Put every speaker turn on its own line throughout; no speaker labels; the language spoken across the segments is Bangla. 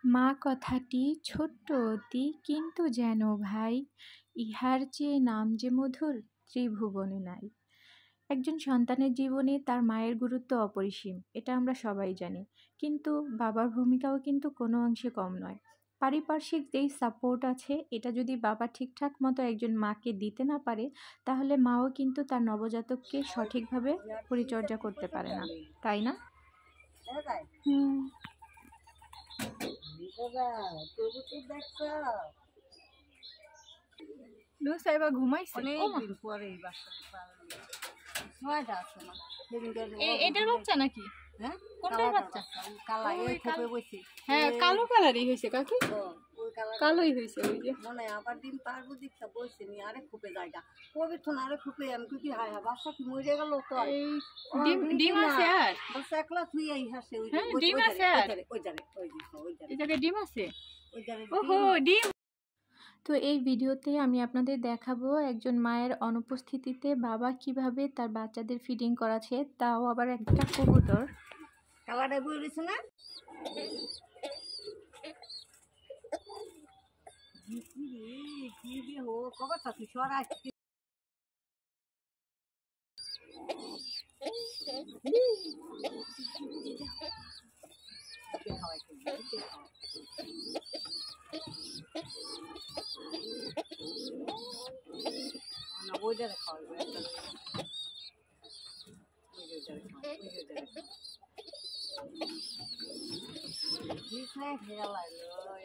মা কথাটি ছোট্ট অতি কিন্তু যেন ভাই, ইহার চেয়ে নাম যে মধুর ত্রিভুবনে নাই। একজন সন্তানের জীবনে তার মায়ের গুরুত্ব অপরিসীম, এটা আমরা সবাই জানি। কিন্তু বাবার ভূমিকাও কিন্তু কোনো অংশে কম নয়। পারিপার্শ্বিক যেই সাপোর্ট আছে, এটা যদি বাবা ঠিকঠাক মতো একজন মাকে দিতে না পারে, তাহলে মাও কিন্তু তার নবজাতককে সঠিকভাবে পরিচর্যা করতে পারে না, তাই না? হুম। নুসাইবা ঘুমাইছে?
অনেকদিন পরে এই বাচ্চা আছে না
এটার বাচ্চা নাকি?
হ্যাঁ
কোনটার বাচ্চা?
কালা ওই খোপে বসে
হ্যাঁ, কালো কালারই হয়েছে কাকি।
ওই কালা
কালোই হয়েছে ওই যে।
মনে হয় আবার ডিম পারবো দিকটা বসে নি আরেক খোপে জায়গা কবির তো আরেক খোপে আমি কি হায় বাচ্চা কি মরে গেল তো
এই ডিম আছে আর?
বাচ্চা একলা তুই এই হাসে ওই
হ্যাঁ, ডিম আছে আর?
ওই জারে
এই জায়গায় ডিম আছে?
ওই জারে
ওহো, ডিম। তো এই ভিডিওতে আমি আপনাদের দেখাবো একজন মায়ের অনুপস্থিতিতে বাবা কিভাবে তার বাচ্চাদের ফিডিং করাচ্ছে, তাও আবার একটা কবুতর।
কালাটা বই রয়েছে না কি দিয়ে হো কবার থাকি সরা ওইটারে খাওয়াবে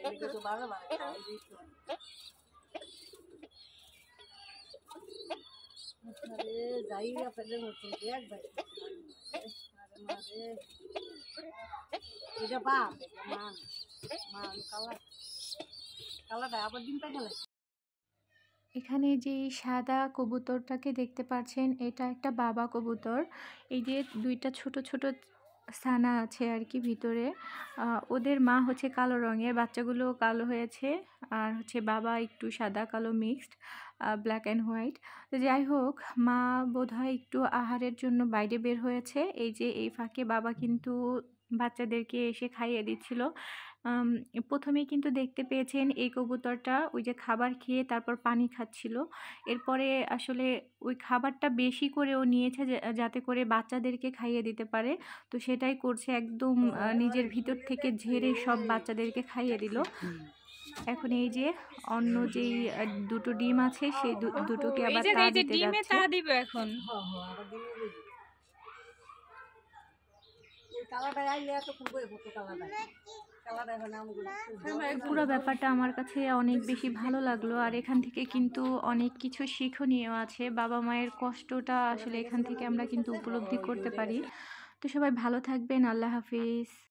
এদিকে তো বারো বার খাওয়াই দিত যাই আপনাদের মতন দেখ ভাই এটা বাপ এটা মান মান কালাটা আবার ডিম পাই গেলে
এখানে যে সাদা কবুতরটাকে দেখতে পাচ্ছেন, এটা একটা বাবা কবুতর। এই যে দুইটা ছোট ছোট ছানা আছে আর কি ভিতরে, ওদের মা হচ্ছে কালো রঙের, বাচ্চাগুলো কালো হয়েছে, আর হচ্ছে বাবা একটু সাদা কালো মিক্সড, ব্ল্যাক অ্যান্ড হোয়াইট। তো যাই হোক, মা বোধহয় একটু আহারের জন্য বাইরে বের হয়েছে। এই যে এই ফাঁকে বাবা কিন্তু বাচ্চাদেরকে এসে খাইয়ে দিচ্ছিল। প্রথমেই কিন্তু দেখতে পেয়েছেন এই কবুতরটা ওই যে খাবার খেয়ে তারপর পানি খাচ্ছিল। এরপরে আসলে ওই খাবারটা বেশি করে ও নিয়েছে যাতে করে বাচ্চাদেরকে খাইয়ে দিতে পারে। তো সেটাই করছে, একদম নিজের ভিতর থেকে ঝেড়ে সব বাচ্চাদেরকে খাইয়ে দিল। এখন এই যে অন্য যেই দুটো ডিম আছে সেই দুটোকে আবার তা দিতে যাচ্ছে।
দিবে এখন।
পুরো ব্যাপারটা আমার কাছে অনেক বেশি ভালো লাগলো, আর এখান থেকে কিন্তু অনেক কিছু শিক্ষণীয় আছে। বাবা মায়ের কষ্টটা আসলে এখান থেকে আমরা কিন্তু উপলব্ধি করতে পারি। তো সবাই ভালো থাকবেন, আল্লাহ হাফিজ।